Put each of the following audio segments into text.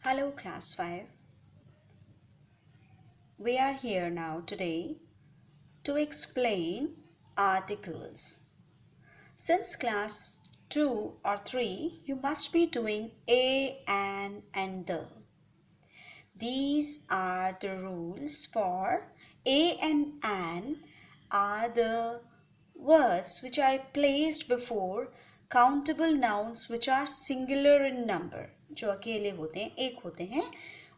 Hello class 5. We are here now today to explain articles. Since class 2 or 3 you must be doing a, an and the. These are the rules for a and an are the words which are placed before countable nouns which are singular in number. जो अकेले होते हैं, एक होते हैं,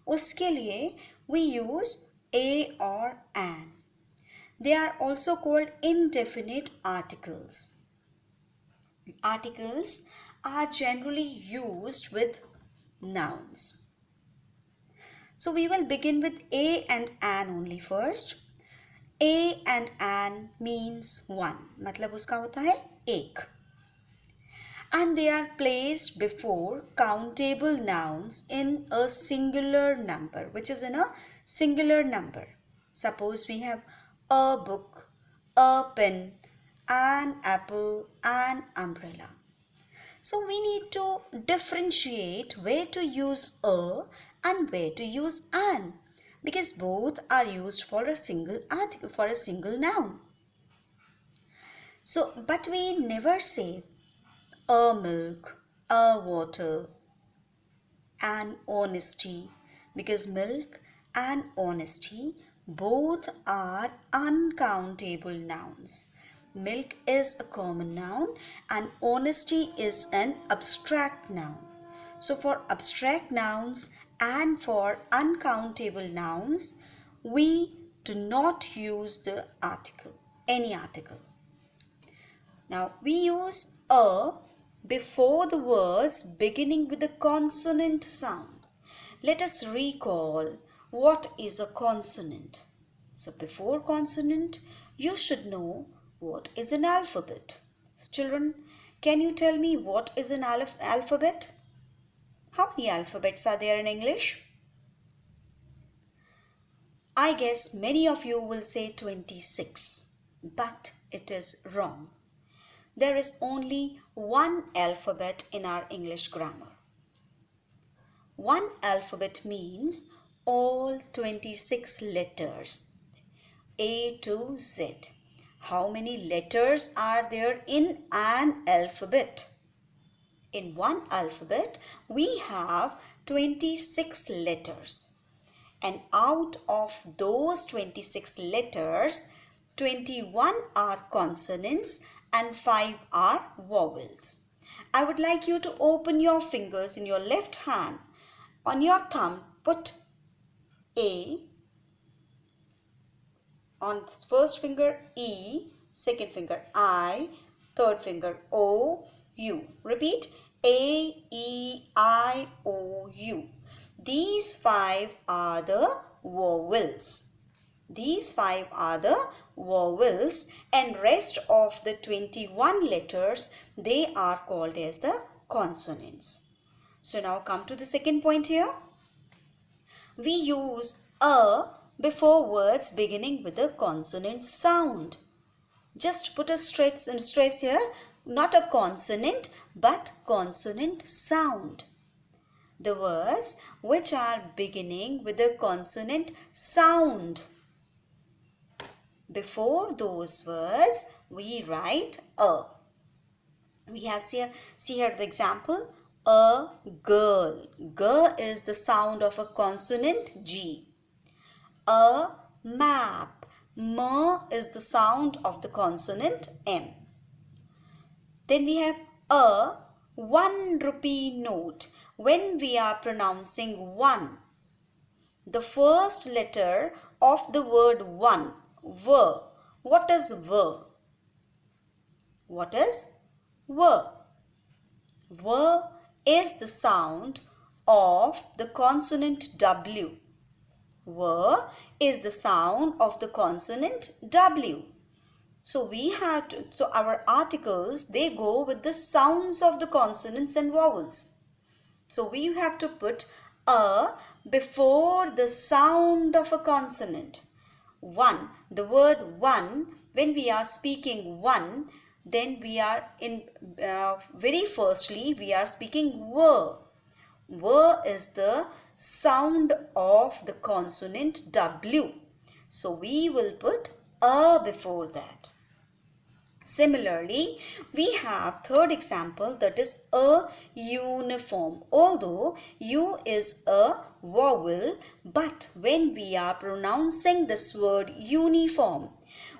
उसके लिए we use a or an. They are also called indefinite articles. Articles are generally used with nouns. So we will begin with a and an only first. A and an means one. मतलब उसका होता है एक. And they are placed before countable nouns in a singular number, which is in a singular number. Suppose we have a book, a pen, an apple, an umbrella. So we need to differentiate where to use a and where to use an, because both are used for a single article, for a single noun. So, but we never say a milk, a water, an honesty, because milk and honesty both are uncountable nouns. Milk is a common noun and honesty is an abstract noun. So for abstract nouns and for uncountable nouns, we do not use the article, any article. Now we use a before the words beginning with a consonant sound. Let us recall what is a consonant. So before consonant, you should know what is an alphabet. So children, can you tell me what is an alphabet? How many alphabets are there in English? I guess many of you will say 26, but it is wrong. There is only one alphabet in our English grammar. One alphabet means all 26 letters, A to Z. How many letters are there in an alphabet? In one alphabet, we have 26 letters. And out of those 26 letters, 21 are consonants and 5 are vowels. I would like you to open your fingers in your left hand. On your thumb, put A. On first finger, E. Second finger, I. Third finger, O, U. Repeat. A, E, I, O, U. These 5 are the vowels. These 5 are the vowels and rest of the 21 letters, they are called as the consonants. So now come to the second point here. We use a before words beginning with a consonant sound. Just put a stress here, not a consonant but consonant sound. The words which are beginning with a consonant sound. Before those words, we write a. We have see here the example, a girl. G is the sound of a consonant G. A map. M is the sound of the consonant M. Then we have a 1 rupee note. When we are pronouncing one, the first letter of the word one, V. What is V? What is V? V is the sound of the consonant W. V is the sound of the consonant W. So our articles, they go with the sounds of the consonants and vowels. So we have to put a before the sound of a consonant. One, the word one, when we are speaking one, then we are very firstly we are speaking V. V is the sound of the consonant W. So we will put a before that. Similarly, we have third example, that is a uniform. Although U is a vowel, but when we are pronouncing this word uniform,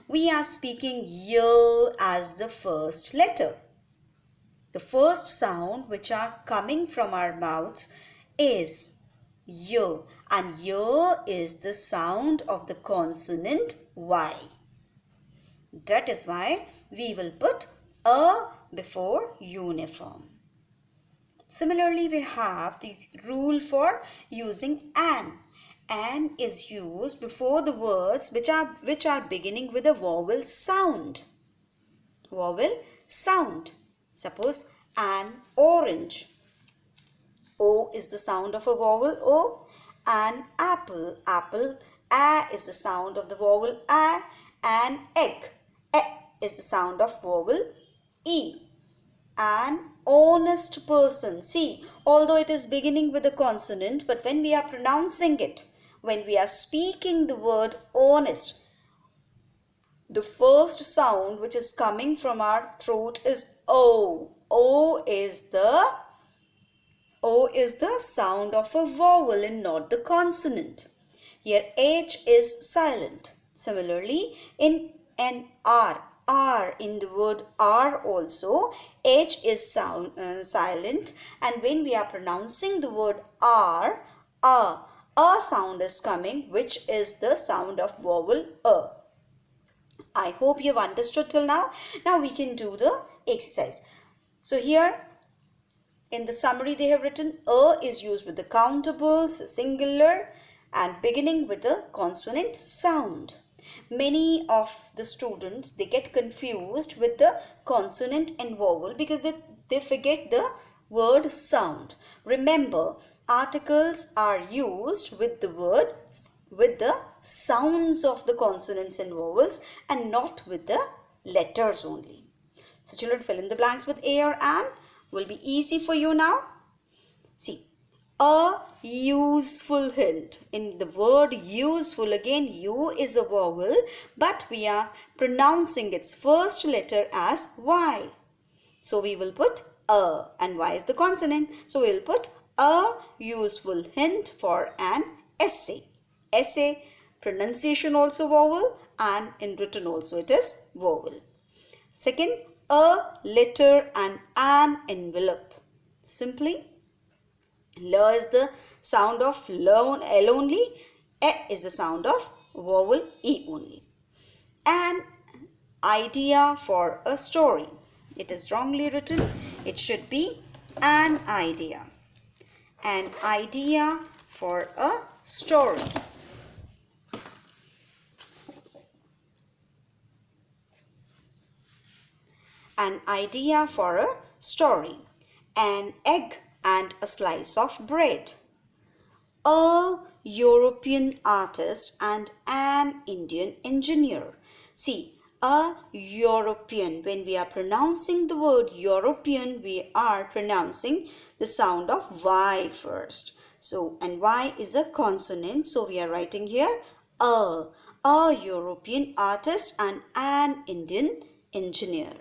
we are speaking Y as the first letter. The first sound which are coming from our mouths is Y, and Y is the sound of the consonant Y. That is why we will put a before uniform. Similarly, we have the rule for using an. An is used before the words which are beginning with a vowel sound. Vowel sound. Suppose an orange. O is the sound of a vowel O. An apple. Apple. A is the sound of the vowel A. An egg. E is the sound of vowel E. An honest person. See, although it is beginning with a consonant, but when we are pronouncing it, when we are speaking the word honest, the first sound which is coming from our throat is O. O is the sound of a vowel and not the consonant. Here H is silent. Similarly, in an R in the word R also, H is silent, and when we are pronouncing the word R, a sound is coming, which is the sound of vowel A. I hope you have understood till now. Now we can do the exercise. So here in the summary they have written A is used with the countables, singular, and beginning with the consonant sound. Many of the students, they get confused with the consonant and vowel because they forget the word sound. Remember, articles are used with the sounds of the consonants and vowels and not with the letters only. So children, fill in the blanks with A or an. Will be easy for you now. See, a useful hint. In the word useful, again U is a vowel, but we are pronouncing its first letter as Y. So we will put a, and Y is the consonant. So we will put a useful hint for an essay. Essay, pronunciation also vowel, and in written also it is vowel. Second, a letter and an envelope. Simply, L is the sound of L only. E is the sound of vowel E only. An idea for a story. It is wrongly written. It should be an idea. An idea for a story. An idea for a story. An egg and a slice of bread. A European artist and an Indian engineer. See, a European, when we are pronouncing the word European, we are pronouncing the sound of Y first. So, and Y is a consonant, so we are writing here a European artist and an Indian engineer.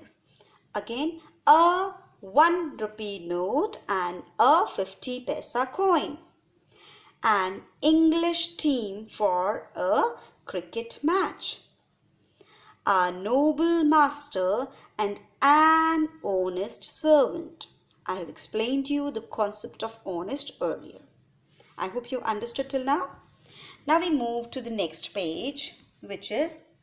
Again, a 1 rupee note and a 50 paisa coin. An English team for a cricket match. A noble master and an honest servant. I have explained to you the concept of honest earlier. I hope you understood till now. Now we move to the next page, which is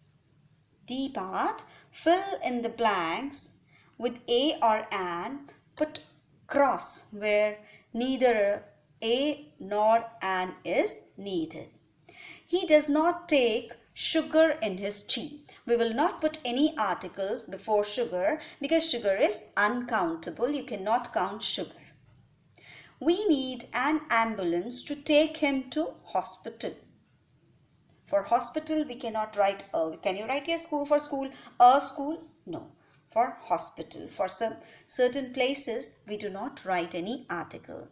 D part. Fill in the blanks with a or an. Put cross where neither a nor an is needed. He does not take sugar in his tea. We will not put any article before sugar because sugar is uncountable. You cannot count sugar. We need an ambulance to take him to hospital. For hospital, we cannot write a. Can you write a school for school? A school? No. For hospital. For some certain places, we do not write any article.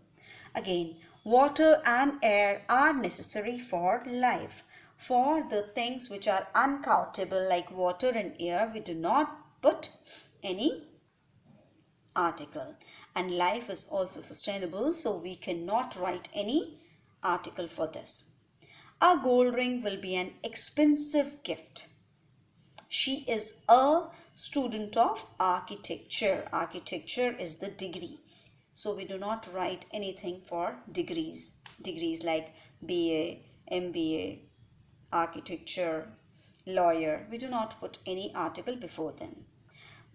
Again, Water and air are necessary for life. For the things which are uncountable like water and air, we do not put any article. And life is also sustainable, so we cannot write any article for this. A gold ring will be an expensive gift. She is a student of architecture. Architecture is the degree. So we do not write anything for degrees. Degrees like BA, MBA, architecture, lawyer. We do not put any article before them.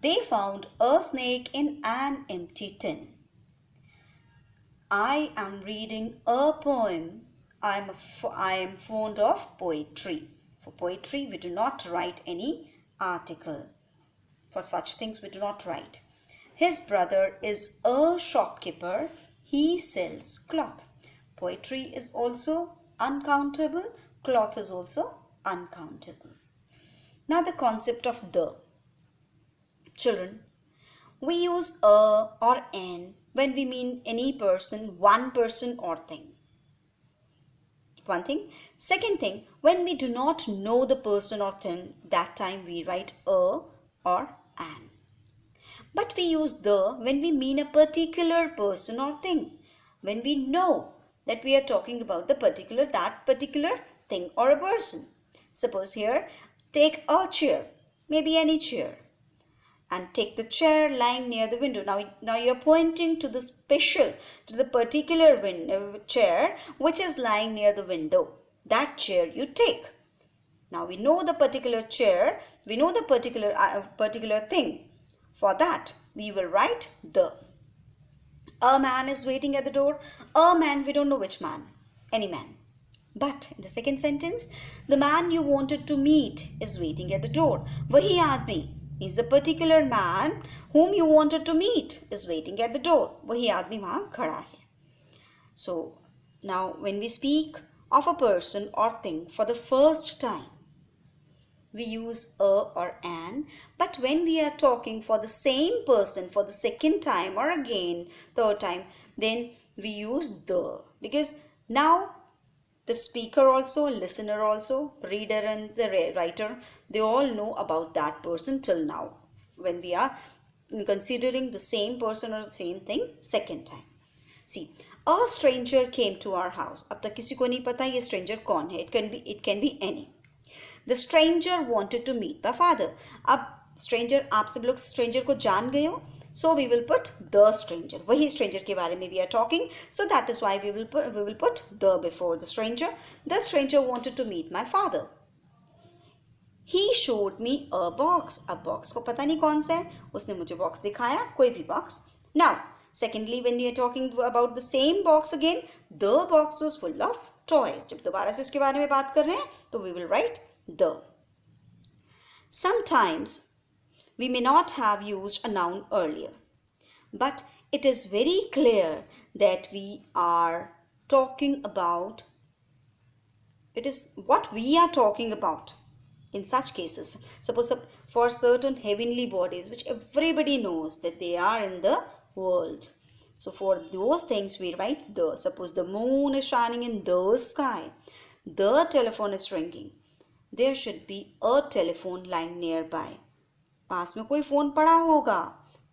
They found a snake in an empty tin. I am reading a poem. I am fond of poetry. For poetry, we do not write any article. For such things, we do not write. His brother is a shopkeeper. He sells cloth. Poetry is also uncountable. Cloth is also uncountable. Now the concept of the. Children, we use a or an when we mean any person, one person or thing. One thing. Second thing, when we do not know the person or thing, that time we write a or an. But we use the when we mean a particular person or thing. When we know that we are talking about that particular thing or a person. Suppose here, take a chair, maybe any chair. And take the chair lying near the window. Now you are pointing to the particular chair which is lying near the window. That chair you take. Now we know the particular chair, we know the particular thing. For that, we will write the. A man is waiting at the door. A man, we don't know which man. Any man. But in the second sentence, the man you wanted to meet is waiting at the door. Wahi aadmi means the particular man whom you wanted to meet is waiting at the door. Wahi aadmi wahan khada hai. So now when we speak of a person or thing for the first time, we use a or an. But when we are talking for the same person for the second time or again, third time, then we use the. Because now the speaker also, listener also, reader and the writer, they all know about that person till now. When we are considering the same person or the same thing second time. See, a stranger came to our house. अब तक किसी को नहीं पता ये stranger कौन है. It can be any. The stranger wanted to meet my father. अब stranger, आप सब लोग stranger को जान गए हो. So we will put the stranger. वही stranger के बारे में we are talking. So that is why we will put the before the stranger. The stranger wanted to meet my father. He showed me a box. अब box को पता नहीं कौन सा है. उसने मुझे box दिखाया. कोई भी box. Now, secondly, when we are talking about the same box again, the box was full of toys. जब दोबारा से उसके बारे में बात कर रहे हैं, तो we will write the. Sometimes we may not have used a noun earlier, but it is very clear that we are talking about, it is what we are talking about in such cases. Suppose for certain heavenly bodies which everybody knows that they are in the world. So for those things we write the. Suppose the moon is shining in the sky. The telephone is ringing. There should be a telephone lying nearby. पास में कोई phone पड़ा होगा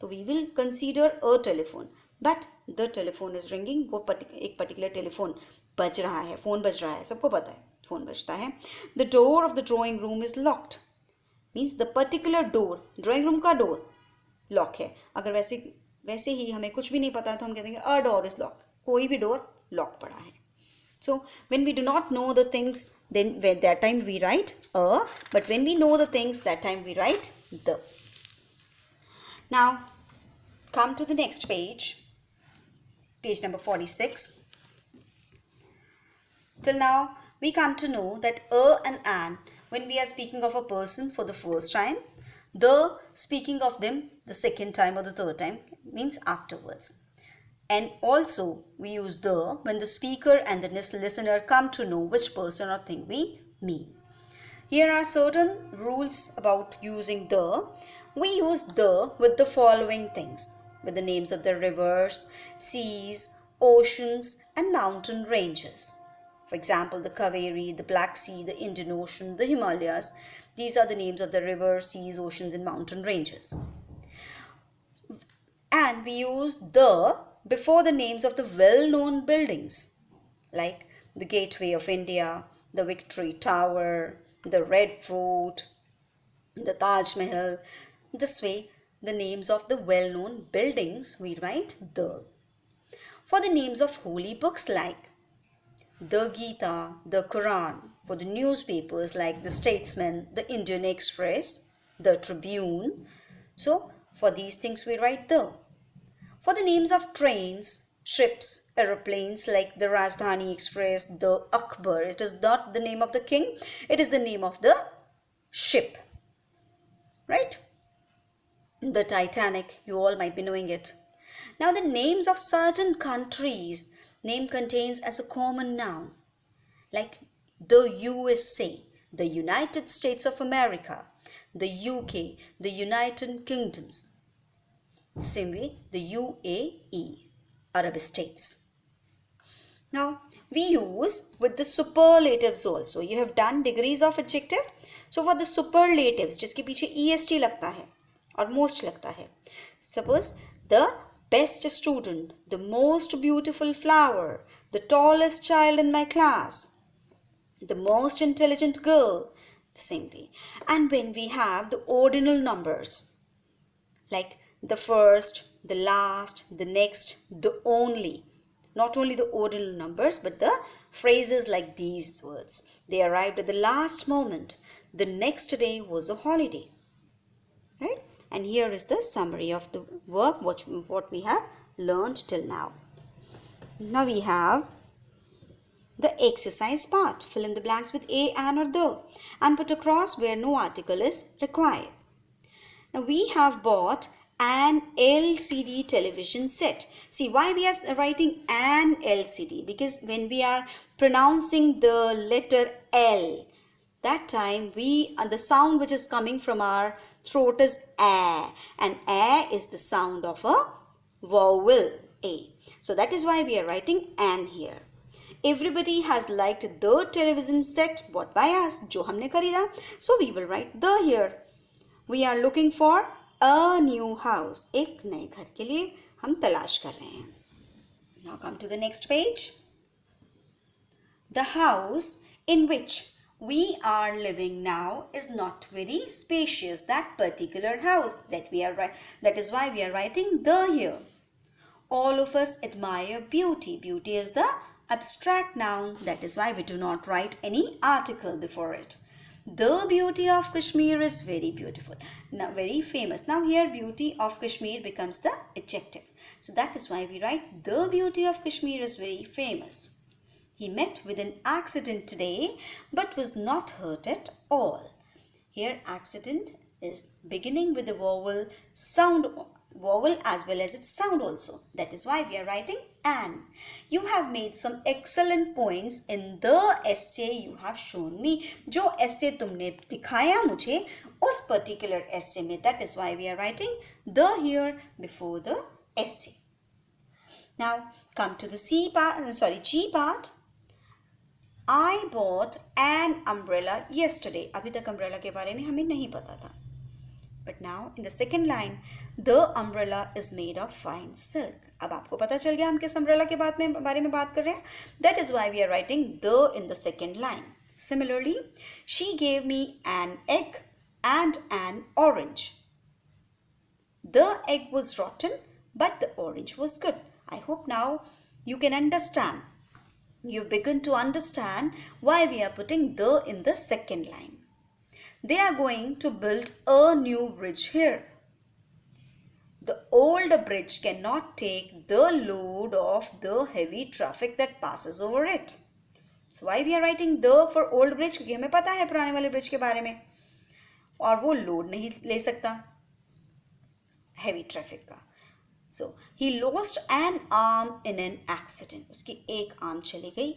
तो we will consider a telephone. But the telephone is ringing. वो एक particular telephone बज रहा है, फोन बज रहा है, सबको पता है फोन बजता है. The door of the drawing room is locked. Means the particular door, drawing room का door lock है. अगर वैसे ही हमें कुछ भी नहीं पता है तो हम कहेंगे a door is locked. कोई भी door lock पड़ा है. So when we do not know the things, then at that time we write a. But when we know the things, that time we write the. Now come to the next page. Page number 46. Till now we come to know that a and an, when we are speaking of a person for the first time, the speaking of them the second time or the third time means afterwards. And also we use the when the speaker and the listener come to know which person or thing we mean. Here are certain rules about using the. We use the with the following things, with the names of the rivers, seas, oceans and mountain ranges. For example, the Kaveri, the Black Sea, the Indian Ocean, the Himalayas. These are the names of the rivers, seas, oceans, and mountain ranges. And we use the before the names of the well-known buildings like the Gateway of India, the Victory Tower, the Red Fort, the Taj Mahal. This way, the names of the well-known buildings we write the. For the names of holy books like the Gita, the Quran, for the newspapers like the Statesman, the Indian Express, the Tribune. So, for these things we write the. For the names of trains, ships, aeroplanes like the Rajdhani Express, the Akbar, it is not the name of the king, it is the name of the ship, right? The Titanic, you all might be knowing it. Now the names of certain countries, name contains as a common noun, like the USA, the United States of America, the UK, the United Kingdoms. Same way, the UAE, Arab States. Now, we use with the superlatives also. You have done degrees of adjective. So, for the superlatives, जिसके पीछे EST लगता है और most लगता है. Suppose the best student, the most beautiful flower, the tallest child in my class, the most intelligent girl, the same way. And when we have the ordinal numbers, like the first, the last, the next, the only. Not only the ordinal numbers, but the phrases like these words. They arrived at the last moment. The next day was a holiday. Right? And here is the summary of the work, what we have learned till now. Now we have the exercise part. Fill in the blanks with a, an or the. And put a cross where no article is required. Now we have bought an LCD television set. See why we are writing an LCD? Because when we are pronouncing the letter L, that time the sound which is coming from our throat is A, and A is the sound of a vowel A. So that is why we are writing an here. Everybody has liked the television set bought by us, जो हमने खरीदा. So we will write the here. We are looking for a new house. एक नए घर के लिए हम तलाश कर रहे हैं. Now come to the next page. The house in which we are living now is not very spacious. That particular house that is why we are writing the here. All of us admire beauty. Beauty is the abstract noun. That is why we do not write any article before it. The beauty of Kashmir is very beautiful. Now, very famous. Now here beauty of Kashmir becomes the adjective. So that is why we write the beauty of Kashmir is very famous. He met with an accident today but was not hurt at all. Here accident is beginning with the vowel sound, vowel as well as its sound also. That is why we are writing an. You have made some excellent points in the essay you have shown me. जो essay तुमने दिखाया मुझे उस particular essay में. That is why we are writing the here before the essay. Now come to the G part. I bought an umbrella yesterday. अभी तक umbrella के बारे में हमें नहीं पता था. But now in the second line, the umbrella is made of fine silk. अब आपको पता चल गया हम किस umbrella के बारे में बात कर रहे हैं. That is why we are writing the in the second line. Similarly, she gave me an egg and an orange. The egg was rotten, but the orange was good. I hope now you can understand. You've begun to understand why we are putting the in the second line. They are going to build a new bridge here. The old bridge cannot take the load of the heavy traffic that passes over it. So why we are writing the for old bridge? क्योंकि हमें पता है पुराने वाले bridge के बारे में और वो लोड नहीं ले सकता heavy traffic का. So he lost an arm in an accident. उसकी एक आर्म चली गई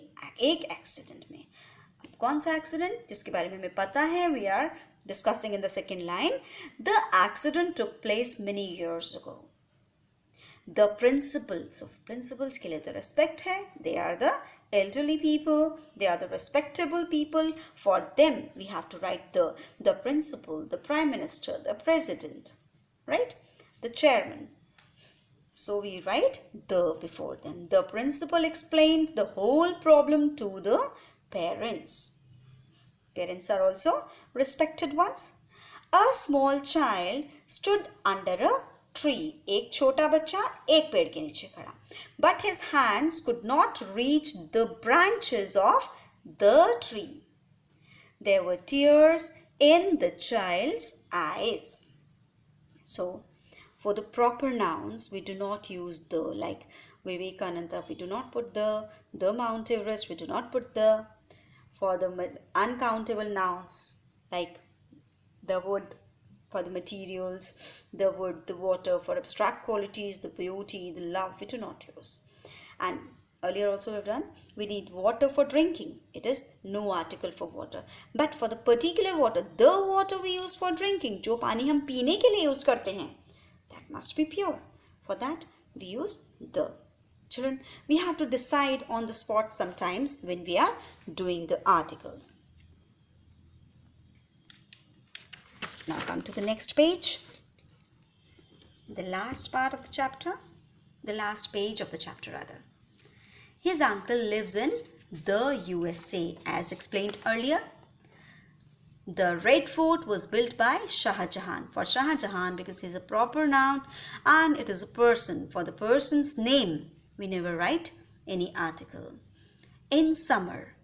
एक एक्सीडेंट में. अब कौन सा एक्सीडेंट जिसके बारे में हमें पता है? We are discussing in the second line. The accident took place many years ago. The principal. So principals के लिए तो respect है. They are the elderly people. They are the respectable people. For them, we have to write the principal, the prime minister, the president, right? The chairman. So we write the before them. The principal explained the whole problem to the parents. Parents are also respected ones. A small child stood under a tree. एक छोटा बच्चा एक पेड़ के नीचे खड़ा. But his hands could not reach the branches of the tree. There were tears in the child's eyes. So, for the proper nouns, we do not use the, like Vivekananda, we do not put the Mount Everest, we do not put the. For the uncountable nouns, like the wood for the materials, the wood, the water for abstract qualities, the beauty, the love, we do not use. And earlier also we've done, we need water for drinking. It is no article for water. But for the particular water, the water we use for drinking, जो पानी हम पीने के लिए use करते हैं, that must be pure. For that, we use the. Children, we have to decide on the spot sometimes when we are doing the articles. Now come to the next page. The last part of the chapter. The last page of the chapter rather. His uncle lives in the USA as explained earlier. The Red Fort was built by Shah Jahan. For Shah Jahan, because he is a proper noun and it is a person. For the person's name, we never write any article. In summer,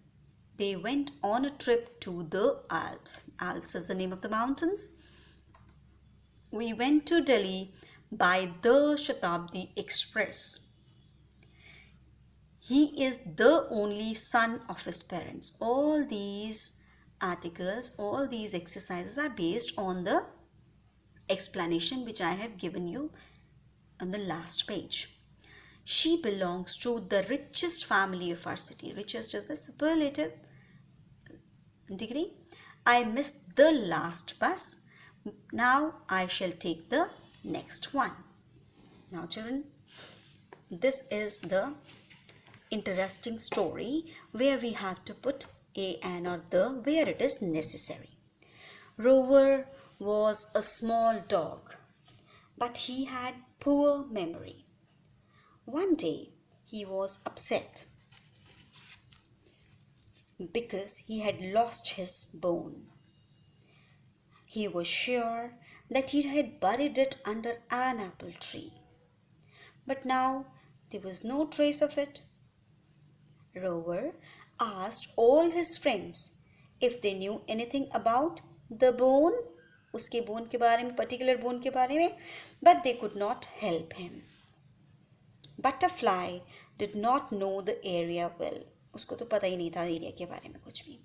they went on a trip to the Alps. Alps is the name of the mountains. We went to Delhi by the Shatabdi Express. He is the only son of his parents. All these articles, all these exercises are based on the explanation which I have given you on the last page. She belongs to the richest family of our city. Richest is a superlative degree. I missed the last bus. Now I shall take the next one. Now children, this is the interesting story where we have to put a, an or the where it is necessary. Rover was a small dog, but he had poor memory. One day he was upset because he had lost his bone. He was sure that he had buried it under an apple tree, but now there was no trace of it. Rover asked all his friends if they knew anything about the bone, उसके bone के बारे में, particular bone के बारे में, but they could not help him. Butterfly did not know the area well. उसको तो पता ही नहीं था एरिया के बारे में कुछ भी.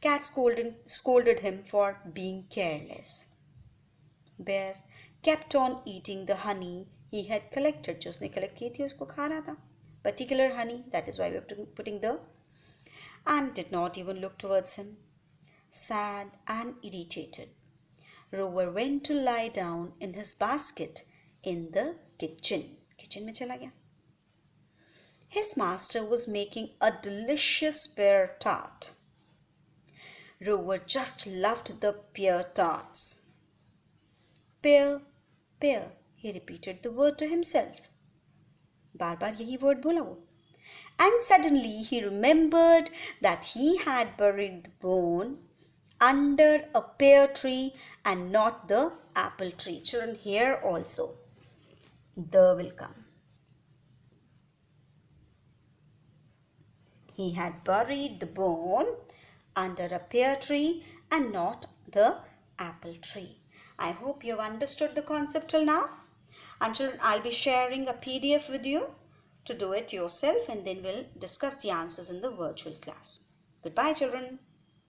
Cat scolded him for being careless. Bear kept on eating the honey he had collected. जो उसने collect की थी उसको खा रहा था. Particular honey, that is why we are putting the. And did not even look towards him. Sad and irritated, Rover went to lie down in his basket in the kitchen. Kitchen में चला गया. His master was making a delicious pear tart. Rover just loved the pear tarts. Pear, pear, he repeated the word to himself. बार बार यही word बोला वो. And suddenly he remembered that he had buried the bone under a pear tree and not the apple tree. Children, here also the will come. He had buried the bone under a pear tree and not the apple tree. I hope you have understood the concept till now. And children, I'll be sharing a PDF with you to do it yourself, and then we'll discuss the answers in the virtual class. Goodbye children.